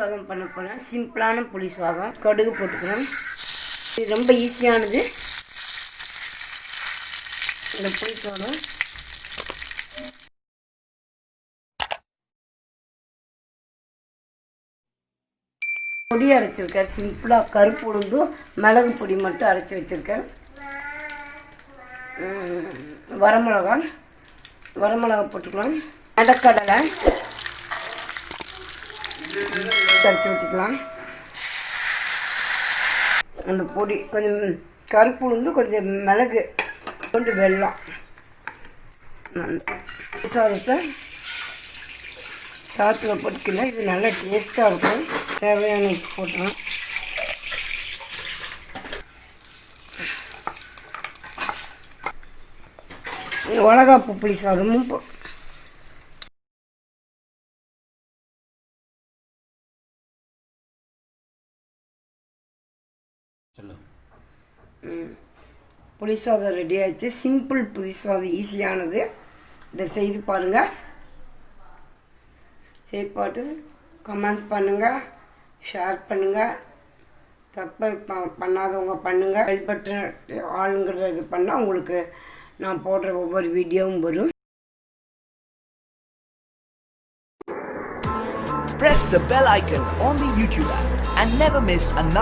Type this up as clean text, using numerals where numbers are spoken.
சாதம் பண்ண போகிறேன். சிம்பிளான புளி சாதம். கடுகு போட்டுக்கிறேன். இது ரொம்ப ஈஸியானது. இந்த புளி சாதம் பொடி அரைச்சிருக்கேன். சிம்பிளாக கருப்பு உளுந்தும் மிளகு பொடி மட்டும் அரைச்சி வச்சுருக்கேன். வரமிளகா போட்டுக்கலாம். நடக்கடலை கரைச்சி ஊற்றிக்கலாம். அந்த பொடி கொஞ்சம் கருப்பு உளுந்து, கொஞ்சம் மிளகு, கொஞ்சம் வெல்லம். சாத்தில் போட்டுக்கலாம். இது நல்லா டேஸ்ட்டாக இருக்கும். தேவையான உப்பு போட்டுக்கலாம். வளகாப்பு புளி சாதமும் புளி சாதம் ரெடி ஆகிடுச்சு. சிம்பிள் புளி சாதம், ஈஸியானது. இதை செய்து பாருங்கள். செய்து பார்த்து கமெண்ட் பண்ணுங்கள், ஷேர் பண்ணுங்கள். தப்பு பண்ணாதவங்க பண்ணுங்கள். பெல் பட்டன் ஆளுங்கிறத இது பண்ணால் உங்களுக்கு நான் போடுற ஒவ்வொரு வீடியோவும் வரும். Press the bell icon on the YouTube app and never miss another